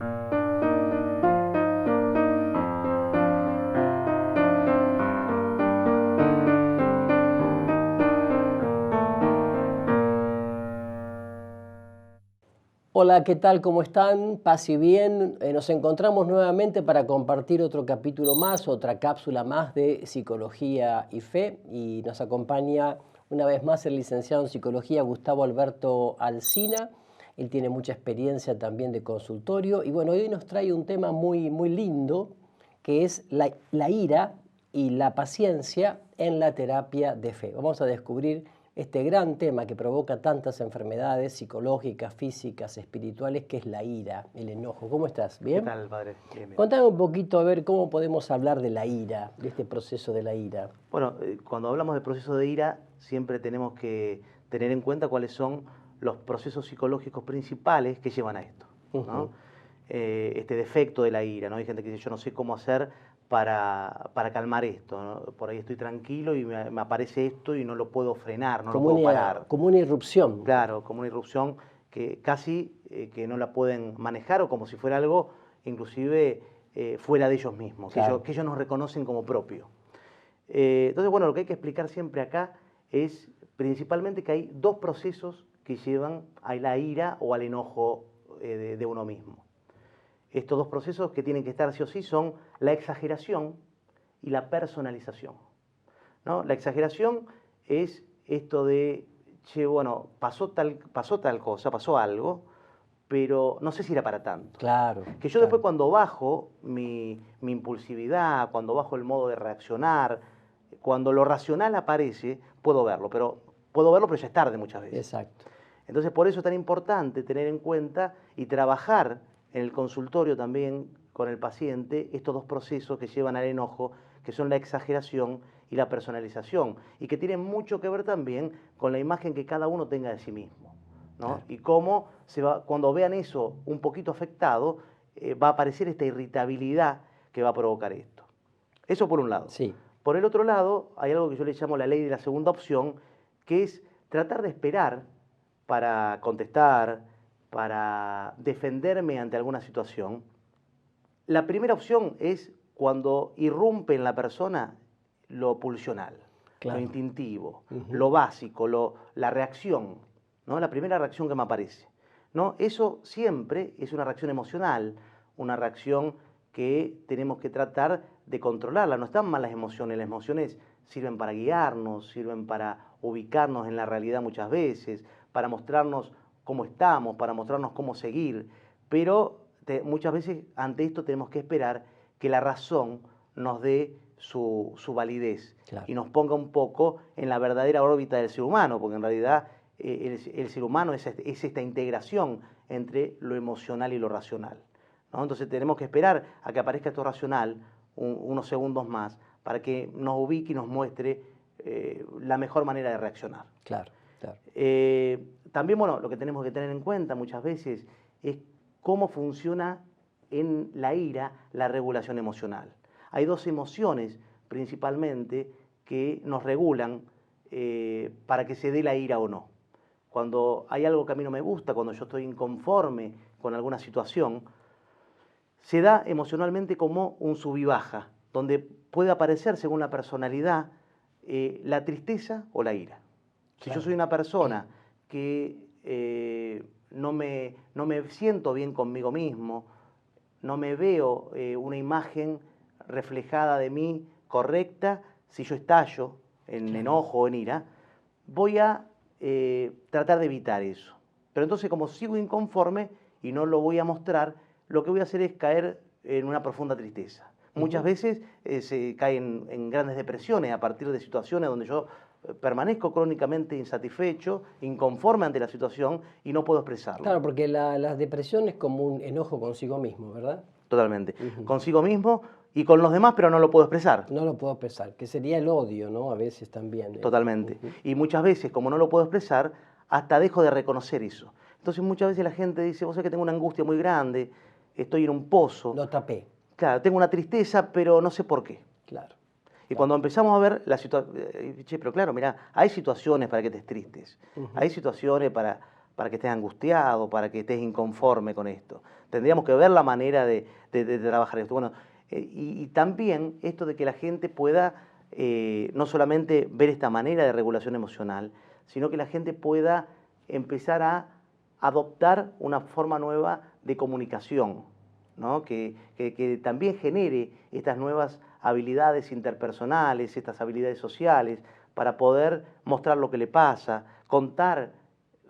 Hola, ¿qué tal? ¿Cómo están? Paz y bien. Nos encontramos nuevamente para compartir otro capítulo más, otra cápsula más de Psicología y Fe. Y nos acompaña una vez más el licenciado en Psicología Gustavo Alberto Alsina. Él tiene mucha experiencia también de consultorio. Y bueno, hoy nos trae un tema muy lindo, que es la ira y la paciencia en la terapia de fe. Vamos a descubrir este gran tema que provoca tantas enfermedades psicológicas, físicas, espirituales, que es la ira, el enojo. ¿Cómo estás? ¿Bien? ¿Qué tal, padre? Bien, bien. Contame un poquito, a ver, cómo podemos hablar de la ira, de este proceso de la ira. Bueno, cuando hablamos de proceso de ira, siempre tenemos que tener en cuenta cuáles son los procesos psicológicos principales que llevan a esto, ¿no? Este defecto de la ira, ¿no? Hay gente que dice, yo no sé cómo hacer para calmar esto, ¿no? Por ahí estoy tranquilo y me aparece esto y no lo puedo frenar, no lo puedo parar. Como una irrupción. Claro, como una irrupción que casi que no la pueden manejar o como si fuera algo inclusive fuera de ellos mismos, Claro. que ellos nos reconocen como propio. Entonces, bueno, lo que hay que explicar siempre acá es principalmente que hay dos procesos que llevan a la ira o al enojo de uno mismo. Estos dos procesos que tienen que estar sí o sí son la exageración y la personalización, ¿no? La exageración es esto de, che, bueno, pasó tal cosa, pasó algo, pero no sé si era para tanto. Claro. Que yo después cuando bajo mi impulsividad, cuando bajo el modo de reaccionar, cuando lo racional aparece, puedo verlo, pero ya es tarde muchas veces. Exacto. Entonces por eso es tan importante tener en cuenta y trabajar en el consultorio también con el paciente estos dos procesos que llevan al enojo, que son la exageración y la personalización, y que tienen mucho que ver también con la imagen que cada uno tenga de sí mismo, ¿no? Claro. Y cómo cuando vean eso un poquito afectado, va a aparecer esta irritabilidad que va a provocar esto. Eso por un lado. Sí. Por el otro lado, hay algo que yo le llamo la ley de la segunda opción, que es tratar de esperar para contestar, para defenderme ante alguna situación. La primera opción es cuando irrumpe en la persona lo pulsional, claro, lo instintivo, lo básico, la reacción, ¿no? La primera reacción que me aparece, ¿no? Eso siempre es una reacción emocional, una reacción que tenemos que tratar de controlarla. No están mal las emociones sirven para guiarnos, sirven para ubicarnos en la realidad muchas veces, para mostrarnos cómo estamos, para mostrarnos cómo seguir, pero muchas veces ante esto tenemos que esperar que la razón nos dé su validez, claro, y nos ponga un poco en la verdadera órbita del ser humano, porque en realidad el ser humano es esta integración entre lo emocional y lo racional, ¿no? Entonces tenemos que esperar a que aparezca esto racional unos segundos más para que nos ubique y nos muestre la mejor manera de reaccionar. Claro, claro. También, bueno, lo que tenemos que tener en cuenta muchas veces es cómo funciona en la ira la regulación emocional. Hay dos emociones principalmente que nos regulan para que se dé la ira o no. Cuando hay algo que a mí no me gusta, cuando yo estoy inconforme con alguna situación, se da emocionalmente como un sub y baja, donde puede aparecer según la personalidad la tristeza o la ira. Si claro, yo soy una persona que no me siento bien conmigo mismo, no me veo una imagen reflejada de mí correcta, si yo estallo en claro, enojo o en ira, voy a tratar de evitar eso. Pero entonces, como sigo inconforme y no lo voy a mostrar, lo que voy a hacer es caer en una profunda tristeza. Muchas veces se caen en grandes depresiones a partir de situaciones donde yo permanezco crónicamente insatisfecho, inconforme ante la situación y no puedo expresarlo. Claro, porque la depresión es como un enojo consigo mismo, ¿verdad? Totalmente. Consigo mismo y con los demás, pero no lo puedo expresar. No lo puedo expresar, que sería el odio, ¿no? A veces también. Totalmente. Y muchas veces, como no lo puedo expresar, hasta dejo de reconocer eso. Entonces muchas veces la gente dice, vos sabés que tengo una angustia muy grande, estoy en un pozo. Lo tapé. Claro, tengo una tristeza, pero no sé por qué. Claro. Y cuando empezamos a ver la situación, pero claro, mirá, hay situaciones para que estés tristes, hay situaciones para que estés angustiado, para que estés inconforme con esto. Tendríamos que ver la manera de trabajar esto. Bueno, y también esto de que la gente pueda no solamente ver esta manera de regulación emocional, sino que la gente pueda empezar a adoptar una forma nueva de comunicación, ¿no? Que también genere estas nuevas habilidades interpersonales, estas habilidades sociales, para poder mostrar lo que le pasa, contar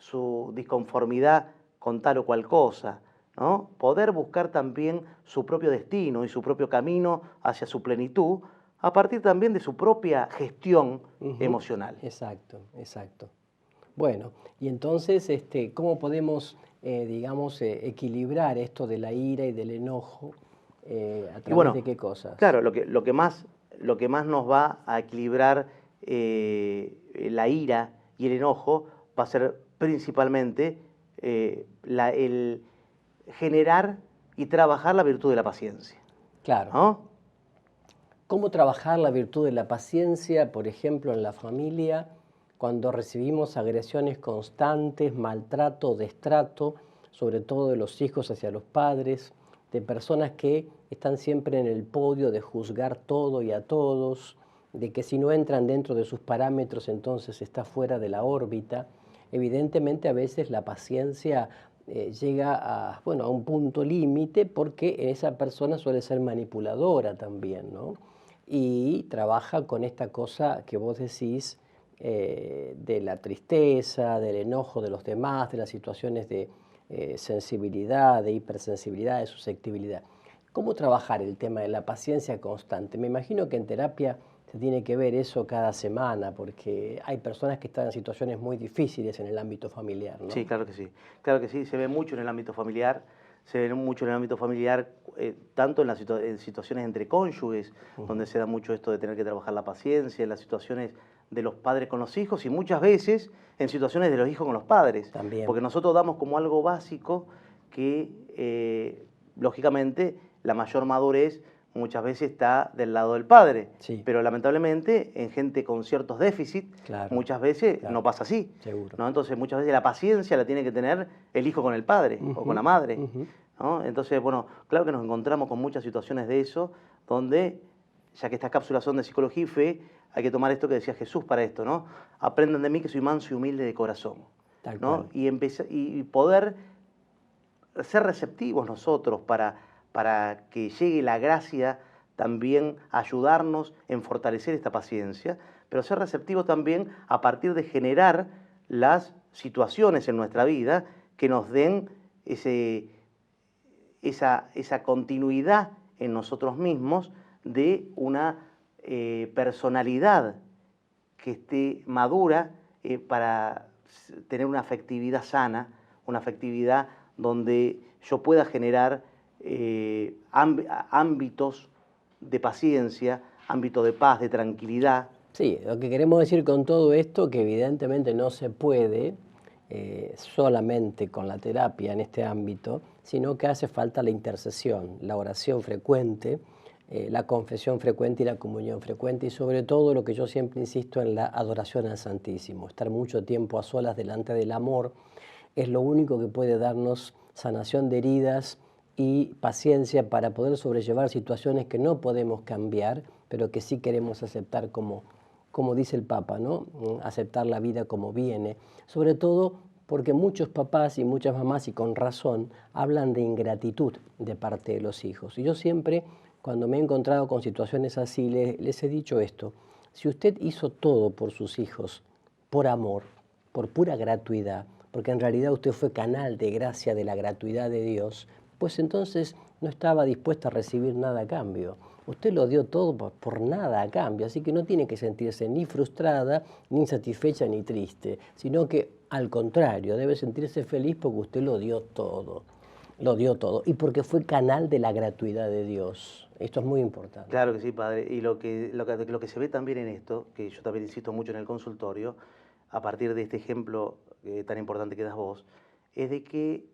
su disconformidad con tal o cual cosa, ¿no? Poder buscar también su propio destino y su propio camino hacia su plenitud, a partir también de su propia gestión emocional. Exacto, exacto. Bueno, y entonces, ¿cómo podemos, digamos, equilibrar esto de la ira y del enojo? ¿A través de qué cosas? Claro, lo que más nos va a equilibrar la ira y el enojo va a ser principalmente el generar y trabajar la virtud de la paciencia. Claro. ¿No? ¿Cómo trabajar la virtud de la paciencia, por ejemplo, en la familia, cuando recibimos agresiones constantes, maltrato, destrato, sobre todo de los hijos hacia los padres, de personas que están siempre en el podio de juzgar todo y a todos, de que si no entran dentro de sus parámetros entonces está fuera de la órbita? Evidentemente a veces la paciencia llega a un punto límite porque esa persona suele ser manipuladora también, ¿no? Y trabaja con esta cosa que vos decís de la tristeza, del enojo de los demás, de las situaciones de sensibilidad, de hipersensibilidad, de susceptibilidad. ¿Cómo trabajar el tema de la paciencia constante? Me imagino que en terapia se tiene que ver eso cada semana, porque hay personas que están en situaciones muy difíciles en el ámbito familiar, ¿no? Sí, claro que sí. Claro que sí, se ve mucho en el ámbito familiar. Se ve mucho en el ámbito familiar, tanto en las en situaciones entre cónyuges, donde se da mucho esto de tener que trabajar la paciencia, en las situaciones de los padres con los hijos y muchas veces en situaciones de los hijos con los padres. También. Porque nosotros damos como algo básico que, lógicamente, la mayor madurez muchas veces está del lado del padre. Sí. Pero lamentablemente en gente con ciertos déficits, Claro, muchas veces claro, no pasa así. seguro. ¿No? Entonces muchas veces la paciencia la tiene que tener el hijo con el padre o con la madre. ¿No? Entonces, bueno, claro que nos encontramos con muchas situaciones de eso, donde, ya que estas cápsulas son de psicología y fe, hay que tomar esto que decía Jesús para esto, ¿no? Aprendan de mí que soy manso y humilde de corazón. Tal ¿no? cual. Y poder ser receptivos nosotros para que llegue la gracia también a ayudarnos en fortalecer esta paciencia, pero ser receptivos también a partir de generar las situaciones en nuestra vida que nos den esa continuidad en nosotros mismos de una personalidad que esté madura para tener una afectividad sana, una afectividad donde yo pueda generar ámbitos de paciencia, ámbitos de paz, de tranquilidad. Sí, lo que queremos decir con todo esto, que evidentemente no se puede solamente con la terapia en este ámbito, sino que hace falta la intercesión, la oración frecuente, la confesión frecuente y la comunión frecuente, y sobre todo lo que yo siempre insisto en la adoración al Santísimo. Estar mucho tiempo a solas delante del amor es lo único que puede darnos sanación de heridas y paciencia para poder sobrellevar situaciones que no podemos cambiar, pero que sí queremos aceptar como dice el Papa, ¿no? Aceptar la vida como viene. Sobre todo porque muchos papás y muchas mamás, y con razón, hablan de ingratitud de parte de los hijos. Y yo siempre, cuando me he encontrado con situaciones así, les he dicho esto: si usted hizo todo por sus hijos, por amor, por pura gratuidad, porque en realidad usted fue canal de gracia de la gratuidad de Dios, pues entonces no estaba dispuesta a recibir nada a cambio. Usted lo dio todo por nada a cambio, así que no tiene que sentirse ni frustrada, ni insatisfecha, ni triste, sino que al contrario, debe sentirse feliz porque usted lo dio todo, y porque fue canal de la gratuidad de Dios. Esto es muy importante. Claro que sí, padre, y lo que se ve también en esto, que yo también insisto mucho en el consultorio, a partir de este ejemplo tan importante que das vos, es de que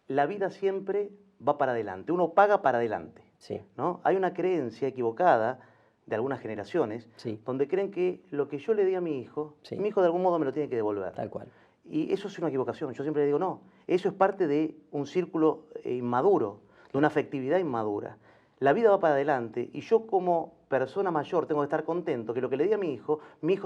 la vida siempre va para adelante, uno paga para adelante. Sí. ¿No? Hay una creencia equivocada de algunas generaciones, sí, donde creen que lo que yo le di a mi hijo de algún modo me lo tiene que devolver. Tal cual. Y eso es una equivocación. Yo siempre le digo, no, eso es parte de un círculo inmaduro, de una afectividad inmadura. La vida va para adelante y yo como persona mayor tengo que estar contento que lo que le di a mi hijo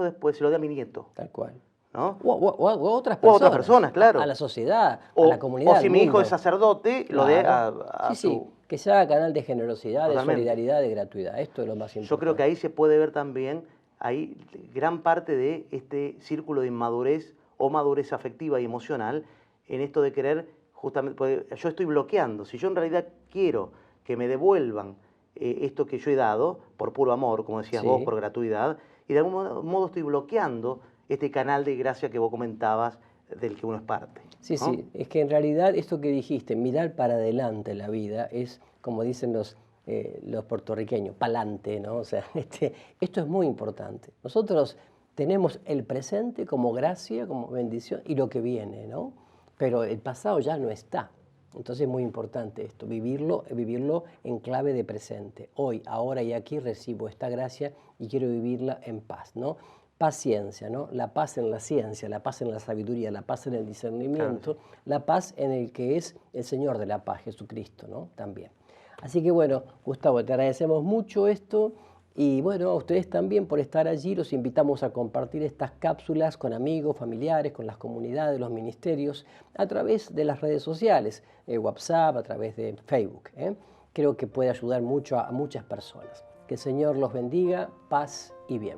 después se lo dé a mi nieto. Tal cual. ¿No? O a otras O personas. a otras personas, claro. A la sociedad, a la comunidad. O si mi hijo es sacerdote, lo dé Claro. a Sí, su... que se haga canal de generosidad, Totalmente. de solidaridad, de gratuidad. Esto es lo más importante. Yo creo que ahí se puede ver también, ahí gran parte de este círculo de inmadurez o madurez afectiva y emocional, en esto de querer, justamente, porque yo estoy bloqueando. Si yo en realidad quiero que me devuelvan esto que yo he dado, por puro amor, como decías Sí. vos, por gratuidad, y de algún modo estoy bloqueando este canal de gracia que vos comentabas, del que uno es parte. Sí, ¿no? sí, es que en realidad esto que dijiste, mirar para adelante la vida, es como dicen los puertorriqueños, pa'lante, ¿no? O sea, esto es muy importante. Nosotros tenemos el presente como gracia, como bendición y lo que viene, ¿no? Pero el pasado ya no está. Entonces es muy importante esto, vivirlo en clave de presente. Hoy, ahora y aquí recibo esta gracia y quiero vivirla en paz, ¿no? Paciencia, ¿no? La paz en la ciencia, la paz en la sabiduría, la paz en el discernimiento, claro, sí, la paz en el que es el Señor de la paz, Jesucristo, ¿no? También. Así que bueno, Gustavo, te agradecemos mucho esto y bueno, a ustedes también por estar allí. Los invitamos a compartir estas cápsulas con amigos, familiares, con las comunidades, los ministerios, a través de las redes sociales, WhatsApp, a través de Facebook. Creo que puede ayudar mucho a muchas personas. Que el Señor los bendiga, paz y bien.